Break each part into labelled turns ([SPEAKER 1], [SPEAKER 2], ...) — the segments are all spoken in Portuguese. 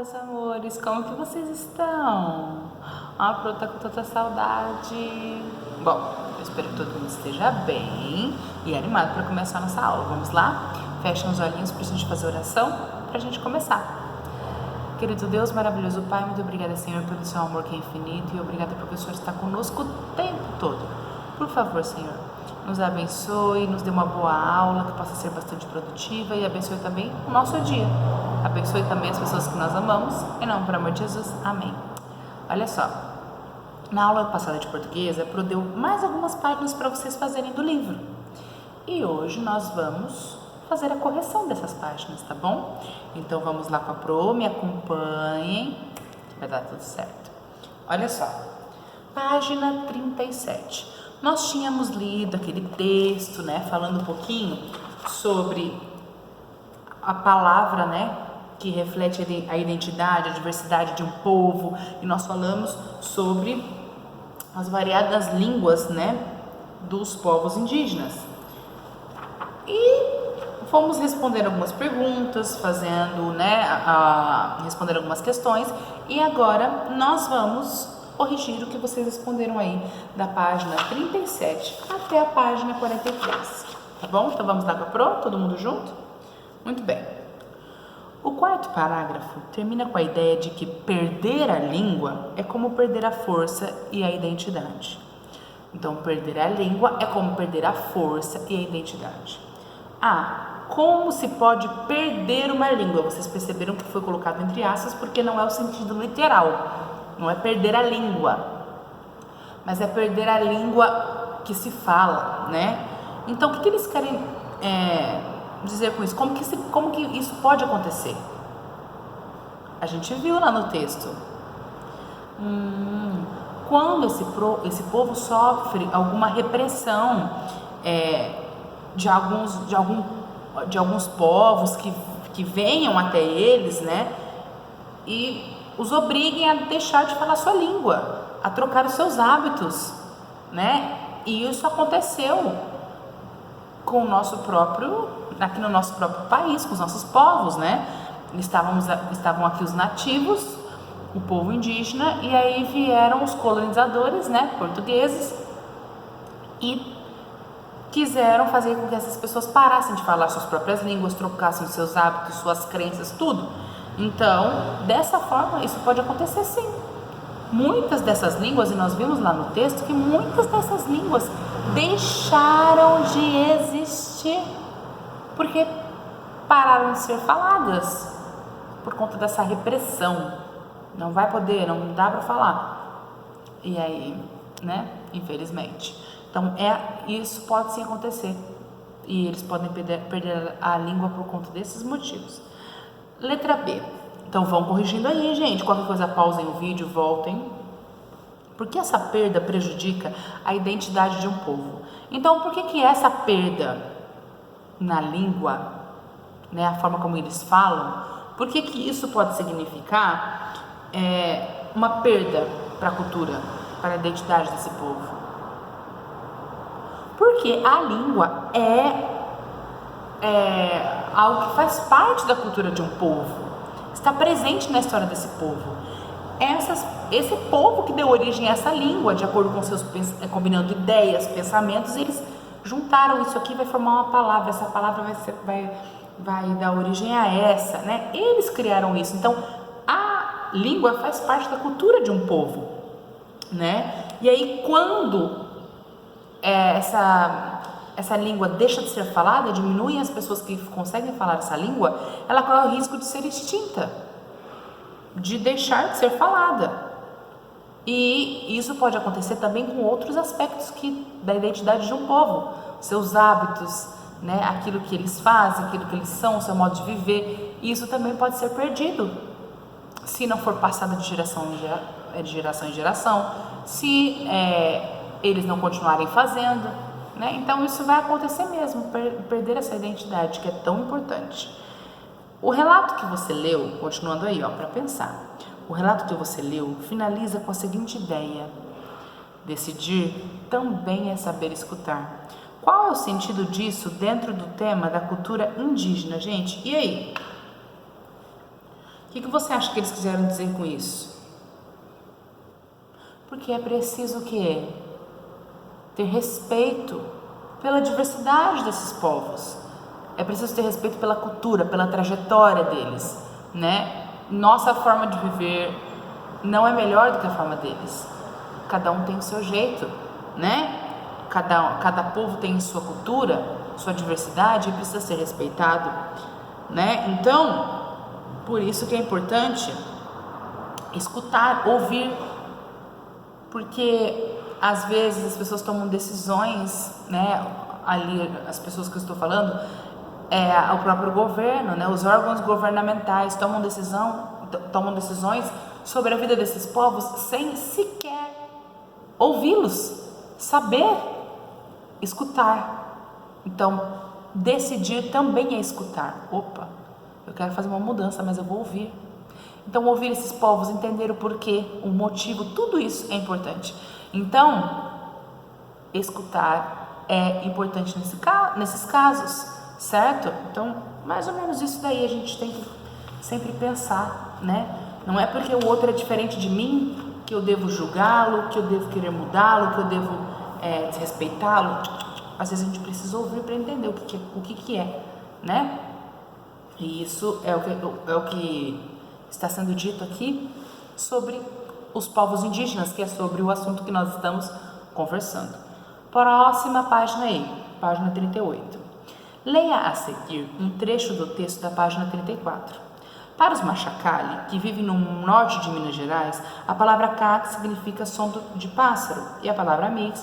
[SPEAKER 1] meus amores, como que vocês estão? Ah, Pro, tá com tanta saudade. Bom, eu espero que todo mundo esteja bem e animado para começar a nossa aula. Vamos lá? Fechem os olhinhos para a gente fazer oração, para a gente começar. Querido Deus, maravilhoso Pai, muito obrigada, Senhor, pelo seu amor que é infinito, e obrigada porque o Senhor está conosco o tempo todo. Por favor, Senhor, nos abençoe, nos dê uma boa aula, que possa ser bastante produtiva, e abençoe também o nosso dia. Abençoe também as pessoas que nós amamos, em nome do amor de Jesus, amém. Olha só, na aula passada de português, a Pro deu mais algumas páginas para vocês fazerem do livro. E hoje nós vamos fazer a correção dessas páginas, tá bom? Então vamos lá com a Pro, me acompanhem, que vai dar tudo certo. Olha só, página 37. Nós tínhamos lido aquele texto, né, falando um pouquinho sobre a palavra, né, que reflete a identidade, a diversidade de um povo, e nós falamos sobre as variadas línguas, né, dos povos indígenas. E fomos responder algumas perguntas, fazendo, né, responder algumas questões, e agora nós vamos corrigir o que vocês responderam aí da página 37 até a página 43, tá bom? Então vamos lá com a Pro, todo mundo junto? Muito bem. O quarto parágrafo termina com a ideia de que perder a língua é como perder a força e a identidade. Então, perder a língua é como perder a força e a identidade. Como se pode perder uma língua? Vocês perceberam que foi colocado entre aspas porque não é o sentido literal. Não é perder a língua, mas é perder a língua que se fala, né? Então, o que eles querem dizer com isso? Como que isso pode acontecer? A gente viu lá no texto. Quando esse povo sofre alguma repressão de alguns povos que venham até eles, né? E os obriguem a deixar de falar sua língua, a trocar os seus hábitos, né? E isso aconteceu com aqui no nosso próprio país, com os nossos povos, né? Estavam aqui os nativos, o povo indígena, e aí vieram os colonizadores, né, portugueses, e quiseram fazer com que essas pessoas parassem de falar suas próprias línguas, trocassem os seus hábitos, suas crenças, tudo. Então, dessa forma, isso pode acontecer sim. Muitas dessas línguas, e nós vimos lá no texto que muitas dessas línguas deixaram de existir porque pararam de ser faladas por conta dessa repressão. Não vai poder, não dá para falar. E aí, né, infelizmente. Então, isso pode sim acontecer. E eles podem perder a língua por conta desses motivos. Letra B. Então vão corrigindo aí, gente. Qualquer coisa, pausem o vídeo, voltem. Por que essa perda prejudica a identidade de um povo? Então, por que essa perda na língua, né, a forma como eles falam, por que isso pode significar uma perda para a cultura, para a identidade desse povo? Porque a língua é algo que faz parte da cultura de um povo, está presente na história desse povo. Esse povo que deu origem a essa língua, de acordo com seus combinando ideias, pensamentos, eles juntaram isso aqui, vai formar uma palavra. Essa palavra vai dar origem a essa, né? Eles criaram isso. Então, a língua faz parte da cultura de um povo, né? E aí, quando essa língua deixa de ser falada, diminuem as pessoas que conseguem falar essa língua, ela corre o risco de ser extinta, de deixar de ser falada. E isso pode acontecer também com outros aspectos da identidade de um povo, seus hábitos, né, aquilo que eles fazem, aquilo que eles são, seu modo de viver. Isso também pode ser perdido se não for passado de geração em geração, se eles não continuarem fazendo, né? Então isso vai acontecer mesmo, perder essa identidade que é tão importante. O relato que você leu, continuando aí, para pensar, o relato que você leu finaliza com a seguinte ideia: decidir também é saber escutar. Qual é o sentido disso dentro do tema da cultura indígena, gente? E aí? O que você acha que eles quiseram dizer com isso? Porque é preciso o quê? Ter respeito pela diversidade desses povos. É preciso ter respeito pela cultura, pela trajetória deles, né? Nossa forma de viver não é melhor do que a forma deles. Cada um tem o seu jeito, né? Cada povo tem sua cultura, sua diversidade e precisa ser respeitado, né? Então, por isso que é importante escutar, ouvir, porque às vezes as pessoas tomam decisões, né? Ali, as pessoas que eu estou falando, o próprio governo, né? Os órgãos governamentais tomam decisões sobre a vida desses povos sem sequer ouvi-los, saber, escutar. Então, decidir também é escutar. Opa, eu quero fazer uma mudança, mas eu vou ouvir. Então, ouvir esses povos, entender o porquê, o motivo, tudo isso é importante. Então, escutar é importante nesses casos, certo? Então, mais ou menos isso daí a gente tem que sempre pensar, né? Não é porque o outro é diferente de mim que eu devo julgá-lo, que eu devo querer mudá-lo, que eu devo desrespeitá-lo. Às vezes a gente precisa ouvir para entender o que é, né? E isso é o que está sendo dito aqui sobre os povos indígenas, que é sobre o assunto que nós estamos conversando. Próxima página aí, página 38. Leia a seguir um trecho do texto da página 34. Para os Machacali, que vivem no norte de Minas Gerais, a palavra cac significa som de pássaro e a palavra mix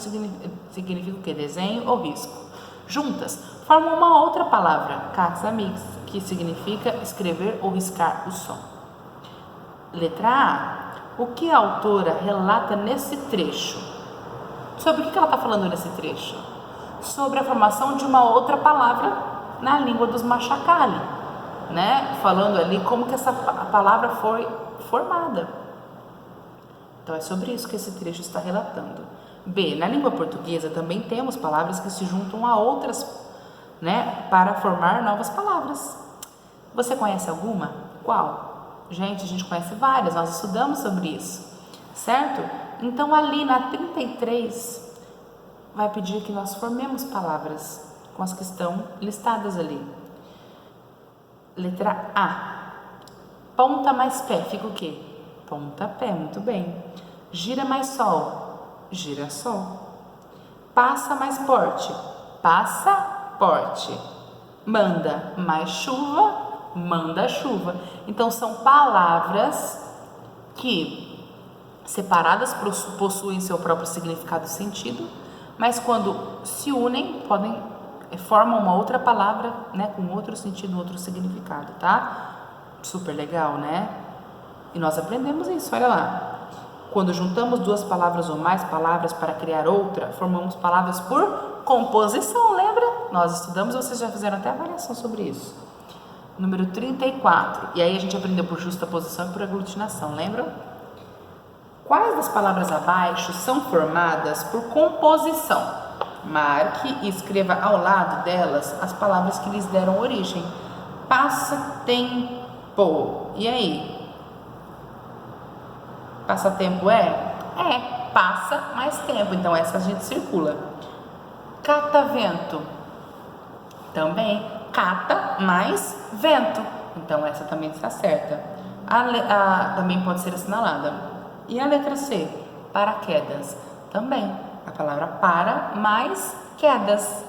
[SPEAKER 1] significa o quê? Desenho ou risco. Juntas, formam uma outra palavra, caxamix, que significa escrever ou riscar o som. Letra A. O que a autora relata nesse trecho? Sobre o que ela está falando nesse trecho? Sobre a formação de uma outra palavra na língua dos Machacali, né? Falando ali como que essa palavra foi formada. Então é sobre isso que esse trecho está relatando. B. Na língua portuguesa também temos palavras que se juntam a outras, né, para formar novas palavras. Você conhece alguma? Qual? Gente, a gente conhece várias, nós estudamos sobre isso, certo? Então ali na 33 vai pedir que nós formemos palavras com as que estão listadas ali. Letra A. Ponta mais pé, fica o quê? Pontapé, muito bem. Gira mais sol, girassol. Passa mais porte, passaporte. Manda mais chuva, manda-chuva. Então, são palavras que, separadas, possuem seu próprio significado e sentido, mas quando se unem, formam uma outra palavra, né, com outro sentido, outro significado, tá? Super legal, né? E nós aprendemos isso, olha lá. Quando juntamos duas palavras ou mais palavras para criar outra, formamos palavras por composição, lembra? Nós estudamos, vocês já fizeram até avaliação sobre isso. Número 34. E aí a gente aprendeu por justaposição e por aglutinação, lembram? Quais das palavras abaixo são formadas por composição? Marque e escreva ao lado delas as palavras que lhes deram origem. Passatempo. E aí? Passatempo é? Passa mais tempo. Então essa a gente circula. Catavento. Também. Cata mais vento. Então essa também está certa. Também pode ser assinalada. E a letra C? Paraquedas. Também. A palavra para mais quedas.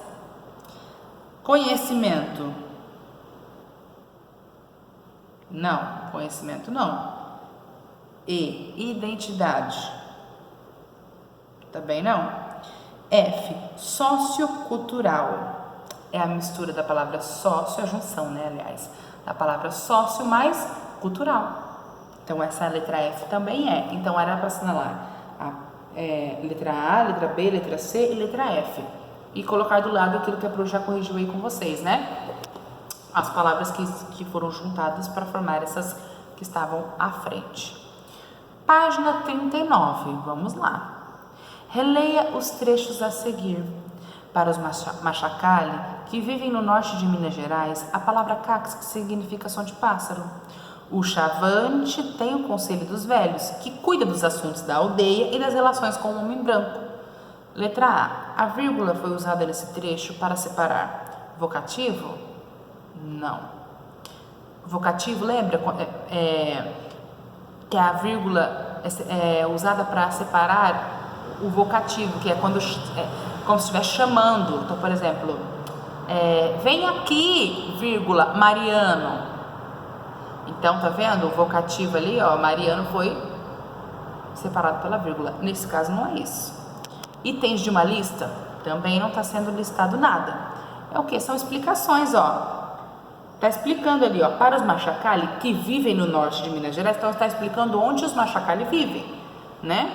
[SPEAKER 1] Conhecimento. Não. Conhecimento não. E. Identidade. Também não. F. Sociocultural. É a mistura da palavra sócio, a junção, né, aliás, da palavra sócio mais cultural. Então, essa letra F também é. Então, era para assinalar letra A, letra B, letra C e letra F. E colocar do lado aquilo que a Pro já corrigiu aí com vocês, né? As palavras que foram juntadas para formar essas que estavam à frente. Página 39, vamos lá. Releia os trechos a seguir. Para os Machacali, que vivem no norte de Minas Gerais, a palavra cax significa som de pássaro. O Chavante tem o Conselho dos Velhos, que cuida dos assuntos da aldeia e das relações com o homem branco. Letra A. A vírgula foi usada nesse trecho para separar vocativo? Não. Vocativo, lembra? Que a vírgula é usada para separar o vocativo, que é quando como se estiver chamando. Então, por exemplo, vem aqui, vírgula, Mariano. Então, tá vendo? O vocativo ali, ó, Mariano foi separado pela vírgula. Nesse caso, não é isso. Itens de uma lista, também não está sendo listado nada. É o que? São explicações, ó. Está explicando ali, ó, para os Machacali que vivem no norte de Minas Gerais, então está explicando onde os Machacali vivem, né?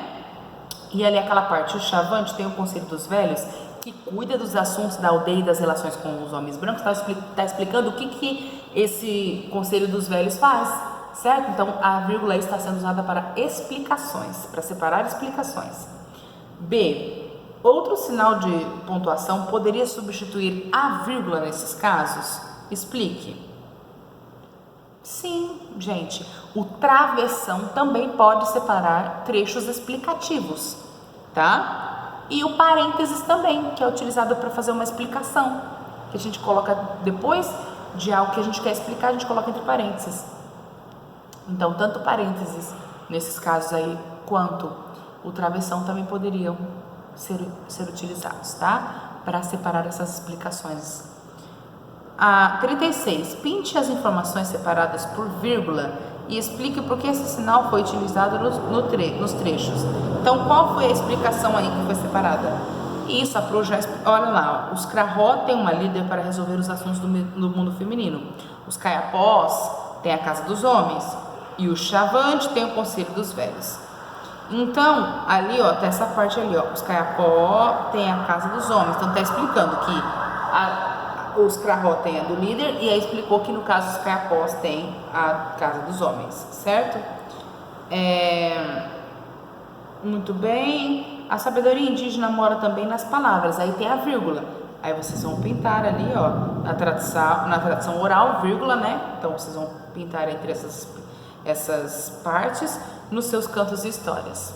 [SPEAKER 1] E ali aquela parte, o Chavante tem o Conselho dos Velhos, que cuida dos assuntos da aldeia e das relações com os homens brancos, está explicando o que esse Conselho dos Velhos faz, certo? Então, a vírgula aí está sendo usada para explicações, para separar explicações. B. Outro sinal de pontuação poderia substituir a vírgula nesses casos? Explique. Sim, gente, o travessão também pode separar trechos explicativos, tá? E o parênteses também, que é utilizado para fazer uma explicação, que a gente coloca depois de algo que a gente quer explicar, a gente coloca entre parênteses. Então, tanto parênteses nesses casos aí, quanto o travessão também poderiam ser utilizados, tá? Para separar essas explicações. A 36. Pinte as informações separadas por vírgula e explique por que esse sinal foi utilizado nos trechos. Então, qual foi a explicação aí que foi separada? Isso, a Pro já... Olha lá, os Crahó têm uma líder para resolver os assuntos do mundo feminino. Os Caiapós têm a Casa dos Homens. E o Chavante tem o Conselho dos Velhos. Então, ali, ó, tá essa parte ali, ó. Os Caiapó têm a Casa dos Homens. Então, tá explicando que os Crahó têm a do líder e aí explicou que no caso os Caiapós têm a Casa dos Homens, certo? Muito bem. A sabedoria indígena mora também nas palavras, aí tem a vírgula. Aí vocês vão pintar ali, ó, na tradução oral, vírgula, né? Então vocês vão pintar entre essas partes nos seus cantos e histórias.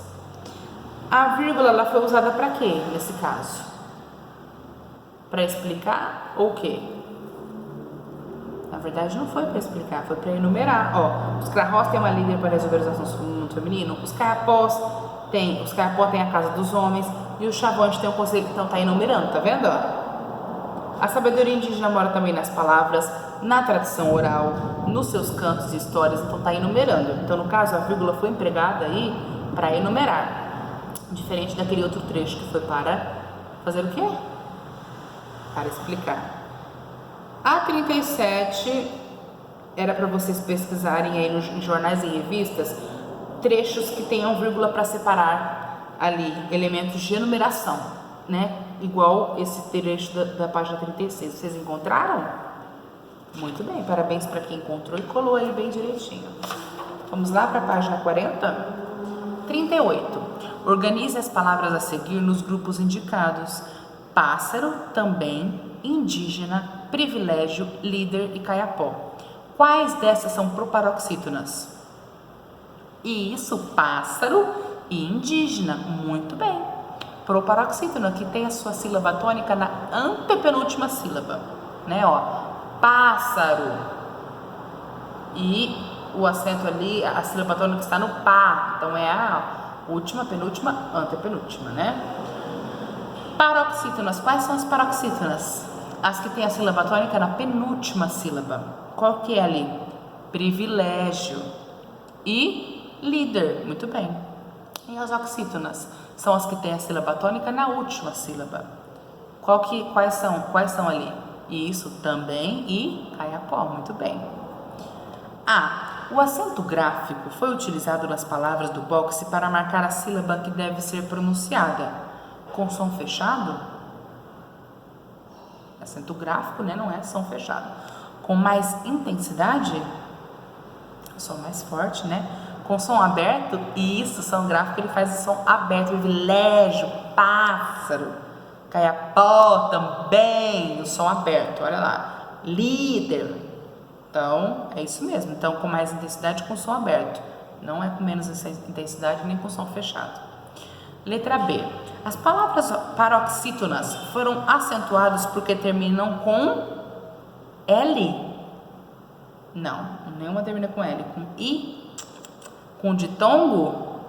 [SPEAKER 1] A vírgula, ela foi usada para quê nesse caso? Para explicar ou o quê? Na verdade não foi para explicar, foi para enumerar. Ó, os Crahós têm uma líder para resolver os assuntos do mundo feminino. Os Caiapó têm a Casa dos Homens e o Chavante tem o Conselho. Então tá enumerando, tá vendo? Ó? A sabedoria indígena mora também nas palavras, na tradição oral, nos seus cantos e histórias. Então tá enumerando. Então no caso a vírgula foi empregada aí para enumerar, diferente daquele outro trecho que foi para fazer o quê? Para explicar. A 37 era para vocês pesquisarem aí nos jornais e revistas trechos que tenham vírgula para separar ali elementos de enumeração, né? Igual esse trecho da página 36. Vocês encontraram? Muito bem, parabéns para quem encontrou e colou aí bem direitinho. Vamos lá para a página 40? 38. Organize as palavras a seguir nos grupos indicados. Pássaro, também, indígena, privilégio, líder e caiapó. Quais dessas são proparoxítonas? Isso, pássaro e indígena. Muito bem. Proparoxítona, que tem a sua sílaba tônica na antepenúltima sílaba, né? Ó, pássaro. E o acento ali, a sílaba tônica está no pá. Então é a última, penúltima, antepenúltima, né? Paroxítonas. Quais são as paroxítonas? As que têm a sílaba tônica na penúltima sílaba. Qual que é ali? Privilégio e líder. Muito bem. E as oxítonas? São as que têm a sílaba tônica na última sílaba. Quais são ali? Isso, também e caiapó. Muito bem. O acento gráfico foi utilizado nas palavras do boxe para marcar a sílaba que deve ser pronunciada com som fechado. Acento gráfico, né? Não é som fechado. Com mais intensidade, som mais forte, né? Com som aberto, e isso, som gráfico, ele faz o som aberto. Privilégio, pássaro, caiapó também, o som aberto, olha lá. Líder, Então, é isso mesmo. Então, com mais intensidade, com som aberto. Não é com menos intensidade nem com som fechado. Letra B. As palavras paroxítonas foram acentuadas porque terminam com L? Não, nenhuma termina com L. Com I? Com ditongo?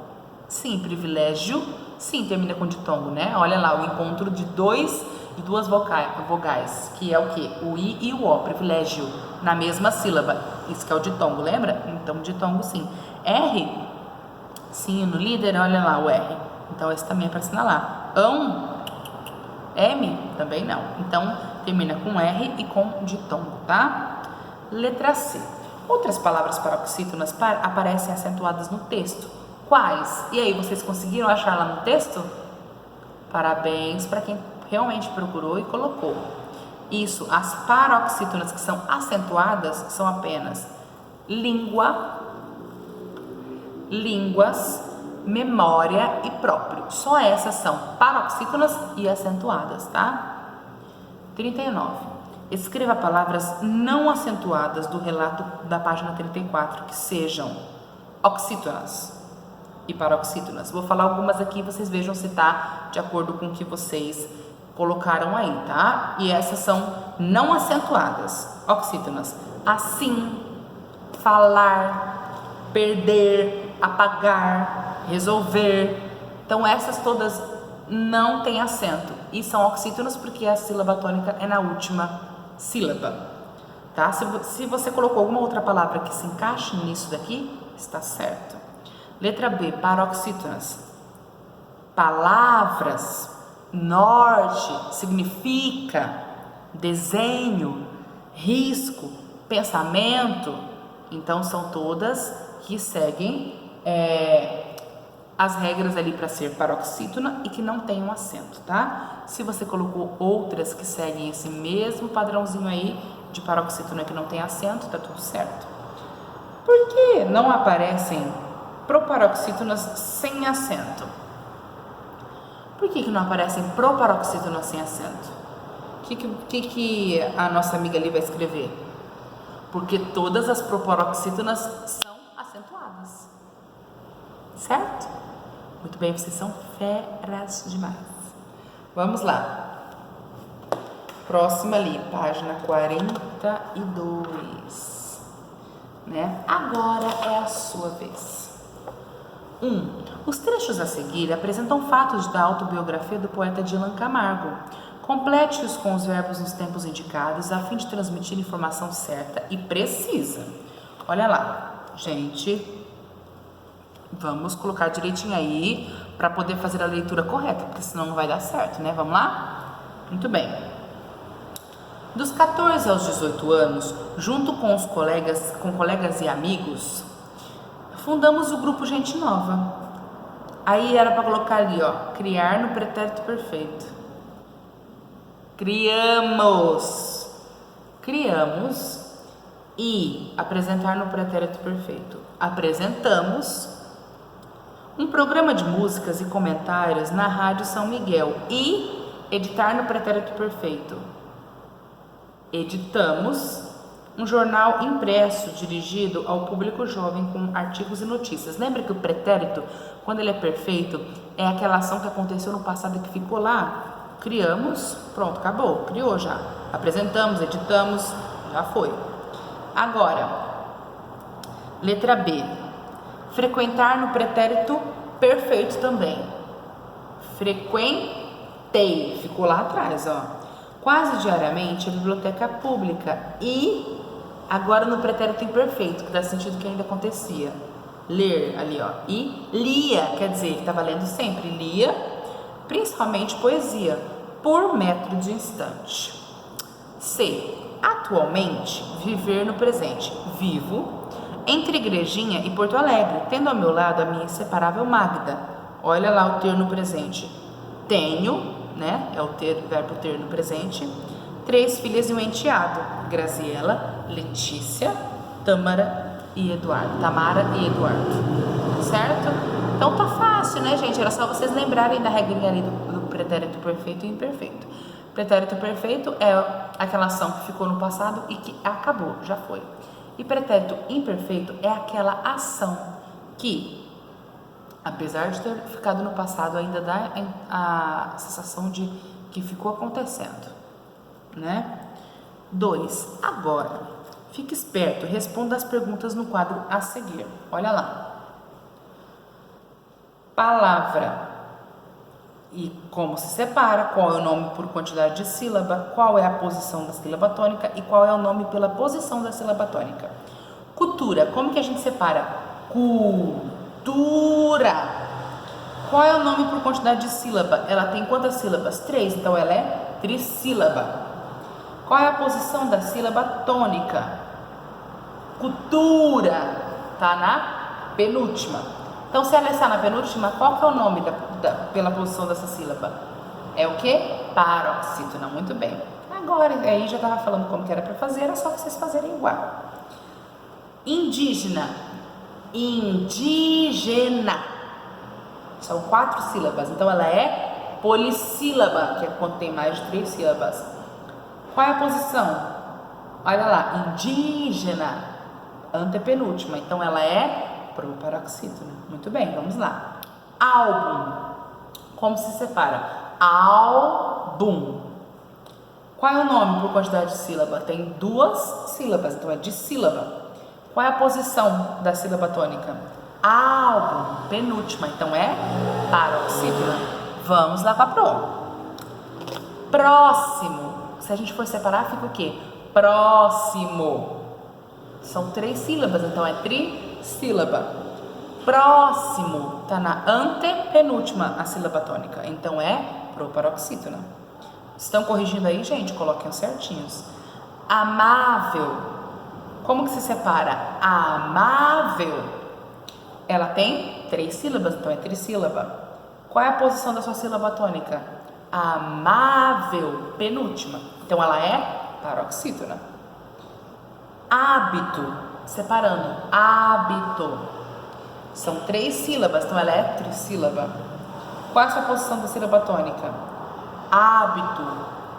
[SPEAKER 1] Sim, privilégio. Sim, termina com ditongo, né? Olha lá, o encontro de duas vogais, que é o quê? O I e o O, privilégio, na mesma sílaba. Isso que é o ditongo, lembra? Então, ditongo sim. R? Sim, no líder, olha lá o R. Então, esse também é para assinalar. M? Também não. Então, termina com R e com ditongo, tá? Letra C. Outras palavras paroxítonas aparecem acentuadas no texto. Quais? E aí, vocês conseguiram achar lá no texto? Parabéns para quem realmente procurou e colocou. Isso, as paroxítonas que são acentuadas são apenas língua, línguas, memória e próprio. Só essas são paroxítonas e acentuadas, tá? 39. Escreva palavras não acentuadas do relato da página 34 que sejam oxítonas e paroxítonas. Vou falar algumas aqui, vocês vejam se tá de acordo com o que vocês colocaram aí, tá? E essas são não acentuadas, oxítonas. Assim, falar, perder, apagar, resolver. Então, essas todas não têm acento e são oxítonas porque a sílaba tônica é na última sílaba, tá? Se você colocou alguma outra palavra que se encaixe nisso daqui, está certo. Letra B, paroxítonas. Palavras, norte, significa, desenho, risco, pensamento. Então, são todas que seguem as regras ali para ser paroxítona e que não tem um acento, tá? Se você colocou outras que seguem esse mesmo padrãozinho aí de paroxítona que não tem acento, tá tudo certo. Por que não aparecem proparoxítonas sem acento? Por que não aparecem proparoxítonas sem acento? O que a nossa amiga ali vai escrever? Porque todas as proparoxítonas são acentuadas. Certo? Muito bem, vocês são feras demais. Vamos lá. Próxima ali, página 42. Né? Agora é a sua vez. 1. Os trechos a seguir apresentam fatos da autobiografia do poeta Dylan Camargo. Complete-os com os verbos nos tempos indicados a fim de transmitir informação certa e precisa. Olha lá, gente, vamos colocar direitinho aí para poder fazer a leitura correta, porque senão não vai dar certo, né? Vamos lá? Muito bem. Dos 14 aos 18 anos, junto com colegas e amigos, fundamos o grupo Gente Nova. Aí era para colocar ali, ó, criar no pretérito perfeito. Criamos e apresentar no pretérito perfeito. Apresentamos um programa de músicas e comentários na Rádio São Miguel e editar no pretérito perfeito. Editamos um jornal impresso dirigido ao público jovem com artigos e notícias. Lembra que o pretérito, quando ele é perfeito, é aquela ação que aconteceu no passado e que ficou lá? Criamos, pronto, acabou, criou já. Apresentamos, editamos, já foi. Agora, letra B. Frequentar no pretérito perfeito também. Frequentei, ficou lá atrás, ó. Quase diariamente a biblioteca pública e agora no pretérito imperfeito, que dá sentido que ainda acontecia. Ler ali, ó. E lia, quer dizer, ele estava lendo sempre, lia, principalmente poesia, por metro de instante. C. Atualmente, viver no presente. Vivo entre Igrejinha e Porto Alegre, tendo ao meu lado a minha inseparável Magda. Olha lá o ter no presente. Tenho, né? É o verbo ter no presente. 3 filhas e um enteado. Graziela, Letícia, Tamara e Eduardo. Certo? Então tá fácil, né, gente? Era só vocês lembrarem da regrinha ali do pretérito perfeito e imperfeito. Pretérito perfeito é aquela ação que ficou no passado e que acabou, já foi. E pretérito imperfeito é aquela ação que, apesar de ter ficado no passado, ainda dá a sensação de que ficou acontecendo, né? 2. Agora, fique esperto, responda as perguntas no quadro a seguir. Olha lá. Palavra e como se separa, qual é o nome por quantidade de sílaba, qual é a posição da sílaba tônica e qual é o nome pela posição da sílaba tônica. Cultura, como que a gente separa? Cultura. Qual é o nome por quantidade de sílaba? Ela tem quantas sílabas? 3, então ela é trissílaba. Qual é a posição da sílaba tônica? Cultura. Tá na penúltima. Então, se ela está na penúltima, qual que é o nome pela posição dessa sílaba? É o quê? Paroxítona. Muito bem. Agora, aí já estava falando como que era para fazer, era só vocês fazerem igual. Indígena. Indígena. São 4 sílabas, então ela é polissílaba, que é quando tem mais de 3 sílabas. Qual é a posição? Olha lá, indígena, antepenúltima, então ela é proparoxítona. Muito bem, vamos lá. Álbum, como se separa? Álbum. Qual é o nome por quantidade de sílaba? Tem 2 sílabas, então é dissílaba. Qual é a posição da sílaba tônica? Álbum, penúltima, então é paroxítona. Vamos lá para a pro. Próximo. Se a gente for separar, fica o quê? Próximo. São 3 sílabas, então é trissílaba. Próximo, tá na antepenúltima a sílaba tônica, então é proparoxítona. Estão corrigindo aí, gente? Coloquem certinhos. Amável. Como que se separa? Amável. Ela tem 3 sílabas, então é trissílaba. Qual é a posição da sua sílaba tônica? Amável, penúltima. Então ela é paroxítona. Hábito, separando. Hábito. São 3 sílabas, então ela é trissílaba. Qual é a sua posição da sílaba tônica? Hábito,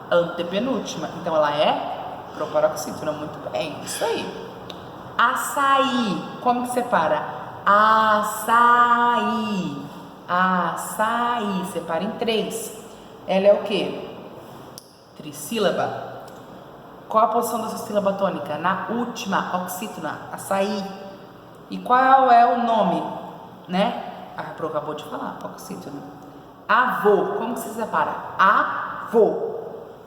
[SPEAKER 1] antepenúltima. Então ela é proparoxítona. Muito bem, isso aí. Açaí, como que separa? Açaí. Açaí, separa em 3. Ela é o quê? Trissílaba. Qual a posição dessa sílaba tônica? Na última, oxítona, açaí. E qual é o nome, né? A Pro acabou de falar, oxítona. Avô, como que se separa? Avô.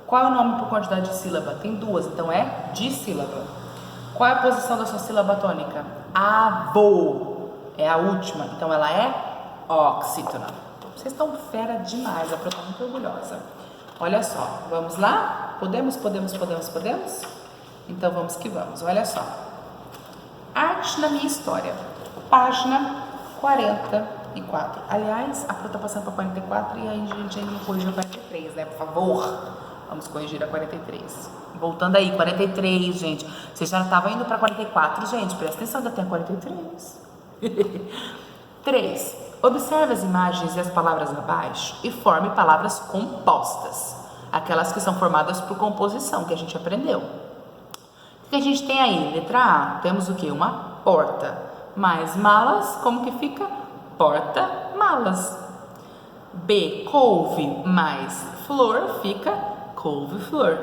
[SPEAKER 1] Qual é o nome por quantidade de sílaba? Tem 2, então é dissílaba. Qual é a posição da sua sílaba tônica? Avô. É a última, então ela é oxítona. Vocês estão fera demais, a Pro está muito orgulhosa. Olha só, vamos lá? Podemos? Então vamos que vamos, olha só. Arte na minha história, página 44. Aliás, a Pro está passando para 44 e aí a gente ainda não corrigiu a 43, né? Por favor, vamos corrigir a 43. Voltando aí, 43, gente. Vocês já estavam indo para 44, gente. Presta atenção, ainda tem 43. 3. Observe as imagens e as palavras abaixo e forme palavras compostas. Aquelas que são formadas por composição, que a gente aprendeu. O que a gente tem aí? Letra A. Temos o quê? Uma porta. Mais malas, como que fica? Porta-malas. B. Couve mais flor, fica couve-flor.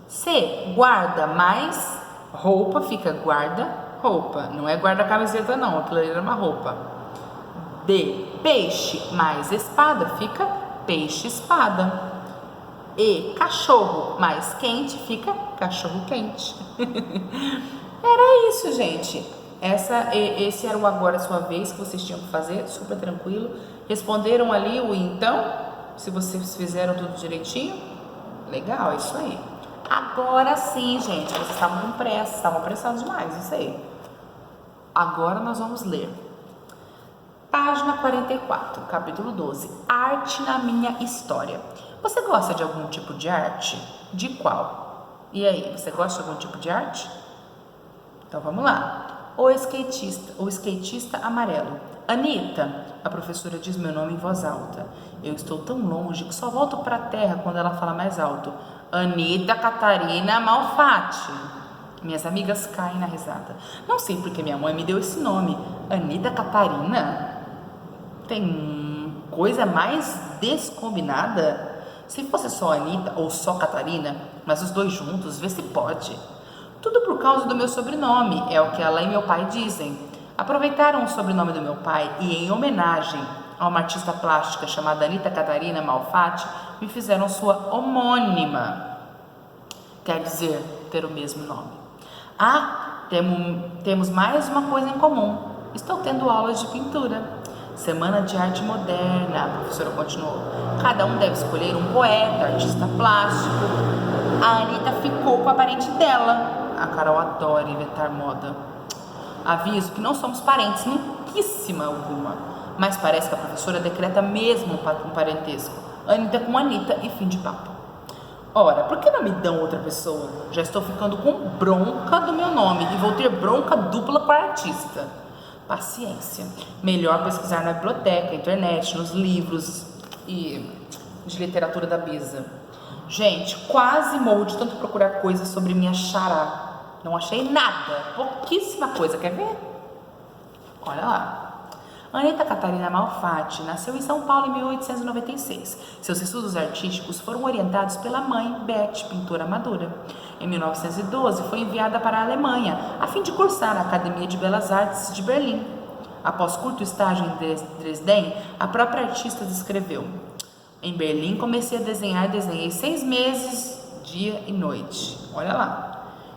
[SPEAKER 1] C. Guarda mais roupa, fica guarda-roupa. Não é guarda-camiseta não, aquilo ali era uma roupa. D. Peixe mais espada, fica peixe-espada. E. Cachorro mais quente, fica cachorro-quente. Era isso, gente. Esse era o agora a sua vez que vocês tinham que fazer, super tranquilo. Responderam ali o então, se vocês fizeram tudo direitinho. Legal, é isso aí. Agora sim, gente, vocês estavam com pressa, estavam apressados demais, isso aí. Agora nós vamos ler. Página 44, capítulo 12. Arte na minha história. Você gosta de algum tipo de arte? De qual? E aí, você gosta de algum tipo de arte? Então vamos lá. O skatista amarelo. Anitta, a professora diz meu nome em voz alta. Eu estou tão longe que só volto para a terra quando ela fala mais alto. Anitta Catarina Malfatti. Minhas amigas caem na risada. Não sei porque minha mãe me deu esse nome. Anitta Catarina? Tem coisa mais descombinada? Se fosse só Anitta ou só Catarina, mas os dois juntos, vê se pode. Tudo por causa do meu sobrenome, é o que ela e meu pai dizem. Aproveitaram o sobrenome do meu pai e, em homenagem a uma artista plástica chamada Anitta Catarina Malfatti, me fizeram sua homônima. Quer dizer, ter o mesmo nome. Ah, temos mais uma coisa em comum. Estou tendo aulas de pintura. Semana de arte moderna, a professora continuou. Cada um deve escolher um poeta, artista plástico. A Anitta ficou com a parente dela. A Carol adora inventar moda. Aviso que não somos parentes, nunquíssima alguma. Mas parece que a professora decreta mesmo um parentesco. Anitta com Anitta e fim de papo. Ora, por que não me dão outra pessoa? Já estou ficando com bronca do meu nome e vou ter bronca dupla com a artista. Paciência. Melhor pesquisar na biblioteca, internet, nos livros e de literatura da Bisa. Gente, quase morro de tanto procurar coisas sobre minha xará. Não achei nada, pouquíssima coisa, quer ver? Olha lá. Anitta Catarina Malfatti nasceu em São Paulo em 1896. Seus estudos artísticos foram orientados pela mãe, Beth, pintora amadora. Em 1912, foi enviada para a Alemanha, a fim de cursar na Academia de Belas Artes de Berlim. Após curto estágio em Dresden, a própria artista descreveu: em Berlim comecei a desenhar e desenhei 6 meses, dia e noite. Olha lá.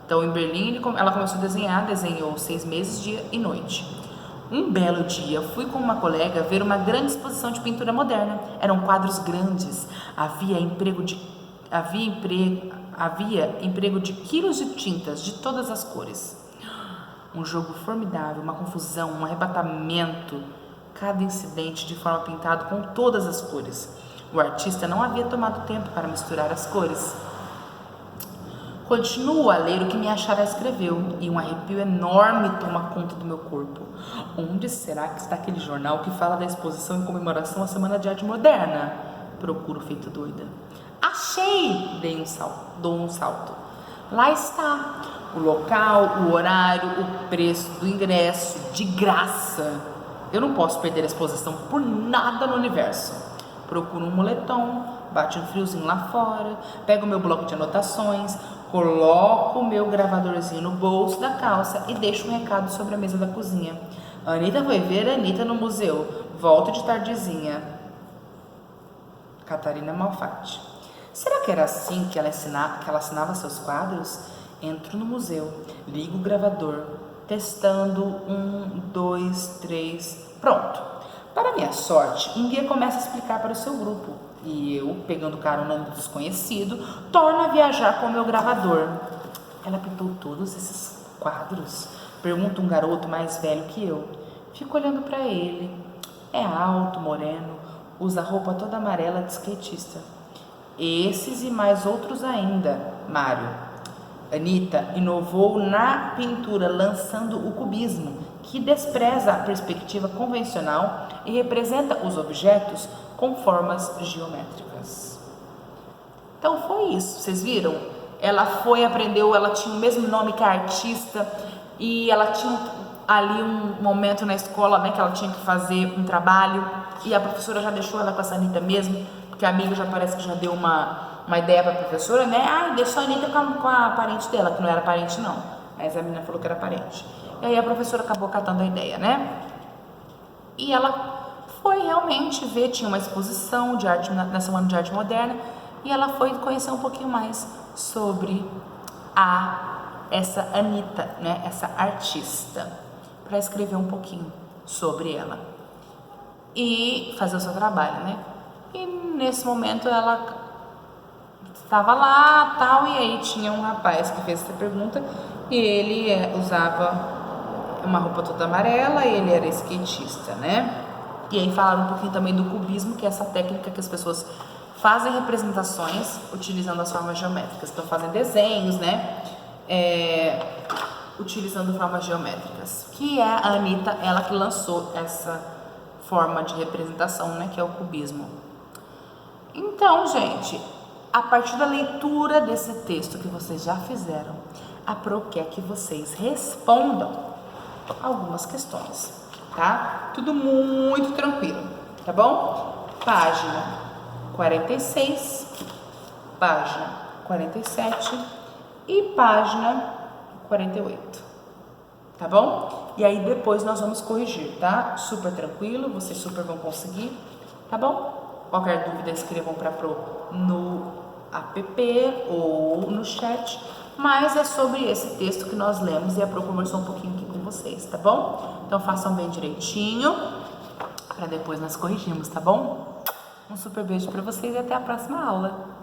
[SPEAKER 1] Então, em Berlim, ela começou a desenhar, desenhou 6 meses, dia e noite. Um belo dia, fui com uma colega ver uma grande exposição de pintura moderna. Eram quadros grandes. Havia emprego de quilos de tintas de todas as cores. Um jogo formidável, uma confusão, um arrebatamento. Cada incidente de forma pintada com todas as cores. O artista não havia tomado tempo para misturar as cores. Continuo a ler o que minha xará escreveu e um arrepio enorme toma conta do meu corpo. Onde será que está aquele jornal que fala da exposição em comemoração à Semana de Arte Moderna? Procuro feito doida. Achei! Dou um salto. Lá está. O local, o horário, o preço do ingresso, de graça. Eu não posso perder a exposição por nada no universo. Procuro um moletom, bate um friozinho lá fora, pego meu bloco de anotações, coloco o meu gravadorzinho no bolso da calça e deixo um recado sobre a mesa da cozinha. A Anitta foi ver a Anitta no museu. Volto de tardezinha. Catarina Malfatti. Será que era assim que ela assinava seus quadros? Entro no museu, ligo o gravador, testando 1, 2, 3, pronto. Para minha sorte, um guia começa a explicar para o seu grupo e eu, pegando carona no desconhecido, torno a viajar com o meu gravador. Ela pintou todos esses quadros? Pergunta um garoto mais velho que eu. Fico olhando para ele. É alto, moreno, usa roupa toda amarela de skatista. Esses e mais outros ainda, Mário. Anitta inovou na pintura lançando o cubismo, que despreza a perspectiva convencional e representa os objetos com formas geométricas. Então foi isso, vocês viram? Ela aprendeu, ela tinha o mesmo nome que a artista e ela tinha ali um momento na escola, né, que ela tinha que fazer um trabalho e a professora já deixou ela com essa Anitta mesmo, porque a amiga já parece que já deu uma ideia para a professora, né? Ah, deixou a Anitta com a parente dela, que não era parente não, mas a menina falou que era parente. E aí a professora acabou catando a ideia, né? E ela foi realmente ver, tinha uma exposição de arte na Semana de Arte Moderna, e ela foi conhecer um pouquinho mais sobre essa Anitta, né? Essa artista, para escrever um pouquinho sobre ela e fazer o seu trabalho, né? E nesse momento ela estava lá, tal, e aí tinha um rapaz que fez essa pergunta e ele usava uma roupa toda amarela, ele era skatista, né? E aí falaram um pouquinho também do cubismo, que é essa técnica que as pessoas fazem representações utilizando as formas geométricas. Então fazem desenhos, né? Utilizando formas geométricas. Que é a Anitta, ela que lançou essa forma de representação, né? Que é o cubismo. Então, gente, a partir da leitura desse texto que vocês já fizeram, a Pro quer que vocês respondam algumas questões, tá? Tudo muito tranquilo, tá bom? Página 46, página 47 e página 48, tá bom? E aí depois nós vamos corrigir, tá? Super tranquilo, vocês super vão conseguir, tá bom? Qualquer dúvida escrevam para Pro no app ou no chat, mas é sobre esse texto que nós lemos e a Pro conversou um pouquinho aqui com vocês, tá bom? Então façam bem direitinho, para depois nós corrigirmos, tá bom? Um super beijo para vocês e até a próxima aula.